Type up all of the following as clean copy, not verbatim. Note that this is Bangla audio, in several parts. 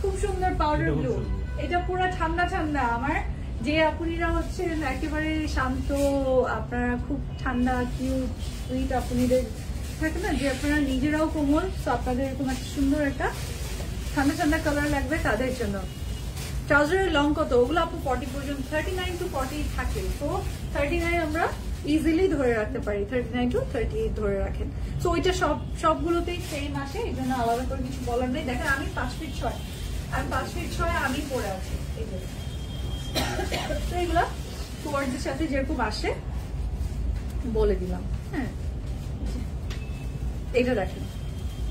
খুব সুন্দর পাউডার ব্লু, এটা পুরো ঠান্ডা ঠান্ডা। আমার যে আপুনিরা হচ্ছেন একেবারে শান্ত, আপনারা খুব ঠান্ডা কিউট সুইট আপুনিদের থাকে না, যে আপনারা নিজেরাও কোমল, তো আপনাদের এরকম একটা সুন্দর একটা ঠান্ডা ঠান্ডা কালার লাগবে তাদের জন্য। ট্রাউজারের লং কত? ওগুলো আপু 40 পর্যন্ত, 39 to 40 থাকে। তো 39 আমরা ইজিলি ধরে রাখতে পারি, 39 to 38 ধরে রাখেন। তো ওইটা সবগুলোতেই সেম আসে, এই জন্য আলাদা করে কিছু বলার নেই। দেখেন আমি 5 ফিট 6, আর 5 ফিট 6 আমি পরে আছি। তো এগুলা টুয়ার্ডস এর সাথে যেরকম আসে বলে দিলাম। হ্যাঁ, এটা দেখেন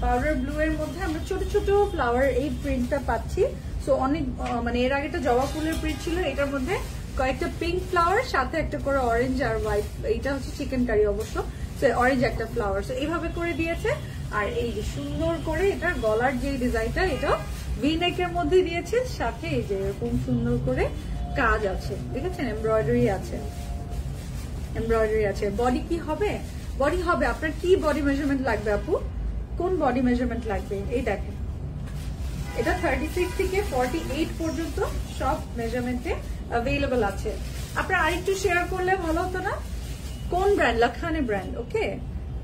পাউডার ব্লু এর মধ্যে আমরা ছোট ছোট ফ্লাওয়ার এই প্রিন্টটা পাচ্ছি। সো অনেক মানে এর আগে তো জবা ফুলের প্রিন্ট ছিল, এটার মধ্যে কয়েকটা পিঙ্ক ফ্লাওয়ার, সাথে একটা করে অরেঞ্জ আর হোয়াইট, এইটা হচ্ছে চিকেন কারি অবশ্য, তো অরেঞ্জ একটা ফ্লাওয়ার, সো এইভাবে করে দিয়েছে। আর এই যে সুন্দর করে এটার গলার যে ডিজাইনটা, এটা ভি নেকের মধ্যে দিয়েছে, সাথে এই যে এরকম সুন্দর করে কাজ আছে, দেখেছেন এমব্রয়ডারি আছে, এমব্রয়ডারি আছে। বডি কি হবে? বডি হবে আপনার কি বডি মেজারমেন্ট লাগবে আপু? কোন বডি মেজারমেন্ট লাগবে? এই দেখেন এটা 36 থেকে 48 পর্যন্ত সব মেজারমেন্টে অ্যাভেলেবল আছে। আপনারা আরেকটু শেয়ার করলে ভালো হতো না? কোন ব্র্যান্ড? লাখানে ব্র্যান্ড। ওকে,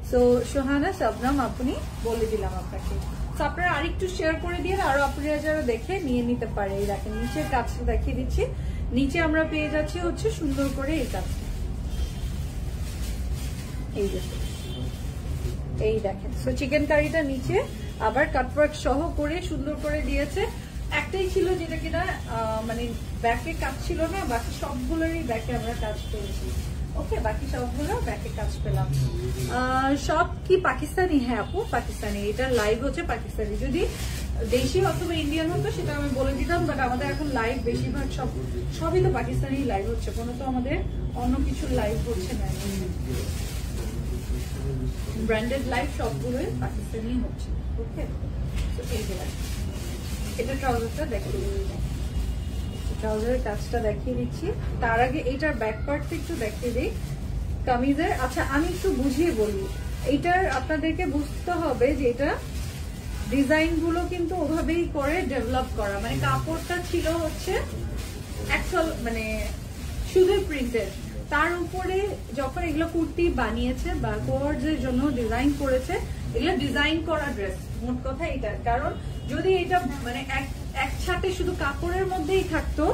সো সোহানা শবনম আপনি বলে দিলাম আপনাকে। তো আপনারা আরেকটু শেয়ার করে দিয়ে আরো আপনারা যারা দেখে নিয়ে নিতে পারে। এই দেখেন নিচের কাজটা দেখিয়ে দিচ্ছি, নিচে আমরা পেয়ে যাচ্ছি হচ্ছে সুন্দর করে এই কাজটা, এই দেখেন, এই দেখেন। সো চিকেন কারিটা নিচে আবার কাটওয়ার্ক সহ করে সুন্দর করে দিয়েছে। একটাই ছিল যেটা কিনা মানে ব্যাকে কাজ ছিল না, বাকি সবগুলোরই ব্যাকে আমরা কাজ পেয়েছি। ওকে, বাকি সবগুলো ব্যাকে কাজ পেলাম। সব কি পাকিস্তানি? হ্যাঁ আপু পাকিস্তানি, এটা লাইভ হচ্ছে পাকিস্তানি। যদি দেশি অথবা ইন্ডিয়ান হতো সেটা আমি বলে দিতাম, বাট আমাদের এখন লাইভ বেশিরভাগ সবই তো পাকিস্তানি লাইভ হচ্ছে, কোনো তো আমাদের অন্য কিছু লাইভ হচ্ছে না। ব্র্যান্ডেড লাইভ সবগুলোই পাকিস্তানি হচ্ছে। ওকে, তো এই যে এটা ট্রাউজারটা দেখিয়ে দিচ্ছি, ট্রাউজারের কাজটা দেখিয়ে দিচ্ছি। তার আগে এটার ব্যাক পার্টটা একটু দেখিয়ে দিই কামিজের। আচ্ছা আমি একটু বুঝিয়ে বলি, এইটার আপনাদেরকে বুঝতে হবে যে এটা ডিজাইন গুলো কিন্তু ওভাবেই করে ডেভেলপ করা, মানে কাপড়টা ছিল হচ্ছে অ্যাকচুয়াল মানে শুধু প্রিন্টেড, তার উপরে যখন এগুলো কুর্তি বানিয়েছে বা কোয়ার্ডের জন্য ডিজাইন করেছে, এগুলো ডিজাইন করা ড্রেস। মোট কথা এটা, কারণ যদি এটা মানে একসাথে শুধু কাপড়ের মধ্যেই থাকতো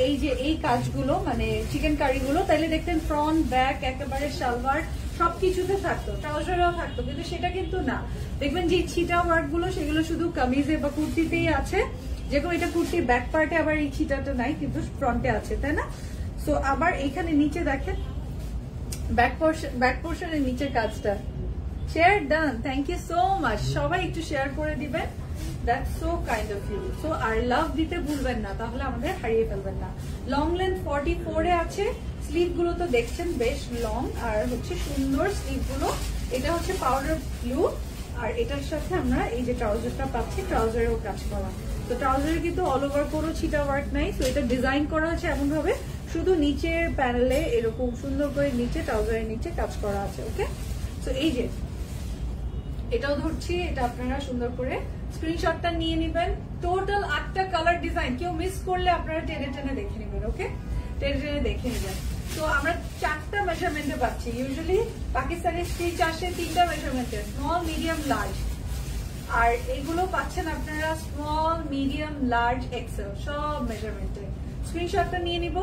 এই যে এই কাজগুলো মানে চিকেন কারিগুলো, তাহলে দেখতেন ফ্রন্ট ব্যাক একেবারে সালোয়ার সবকিছুতে থাকতো, ট্রাউজারও থাকতো, কিন্তু সেটা কিন্তু না। দেখবেন যে ছিটা ওয়ার্ক গুলো সেগুলো শুধু কামিজে বা কুর্তিতেই আছে, যেরকম এটা কুর্তির ব্যাক পার্টে আবার এই ছিটাটা নাই, কিন্তু ফ্রন্টে আছে, তাই না? সো আবার এখানে নিচে দেখেন ব্যাক পোর্শনের নিচের কাজটা। Share done, thank you so much. সবাই একটু শেয়ার করে দিবেন, that's so kind of you. So আর লাভ দিতে ভুলবেন না, তাহলে আমাদের হারিয়ে ফেলবেন না। লং লেন্থ 44 এ আছে, স্লিভ গুলো তো দেখছেন বেশ লং, আর হচ্ছে সুন্দর স্লিভ গুলো। এটা হচ্ছে পাউডার ব্লু, আর এটার সাথে আমরা এই যে ট্রাউজারটা পাচ্ছি, ট্রাউজারেও কাজ করা। তো ট্রাউজারে কিন্তু অল ওভার কোনো ছিটা ওয়ার্ক নাই, তো এটা ডিজাইন করা হচ্ছে এমন ভাবে শুধু নিচের প্যানেলে এরকম সুন্দর করে নিচে ট্রাউজারের নিচে কাজ করা আছে। ওকে, তো এই যে এটাও ধরছি, এটা আপনারা সুন্দর করে স্ক্রিনশটটা নিয়ে নেবেন। টোটাল 8টা কালার ডিজাইন, কেউ মিস করলে আপনারা টেনে টেনে দেখে নেবেন। ওকে, টেনে টেনে দেখে নেবেন। তো আমরা 4টা মেজারমেন্টে পাচ্ছি, ইউজুয়ালি পাকিস্তানি স্টিচ আসে 3টা মেজারমেন্টে, স্মল মিডিয়াম লার্জ, আর এগুলো পাচ্ছেন আপনারা স্মল মিডিয়াম লার্জ এক্সেল সব মেজারমেন্টে। স্ক্রিনশটটা নিয়ে নিব,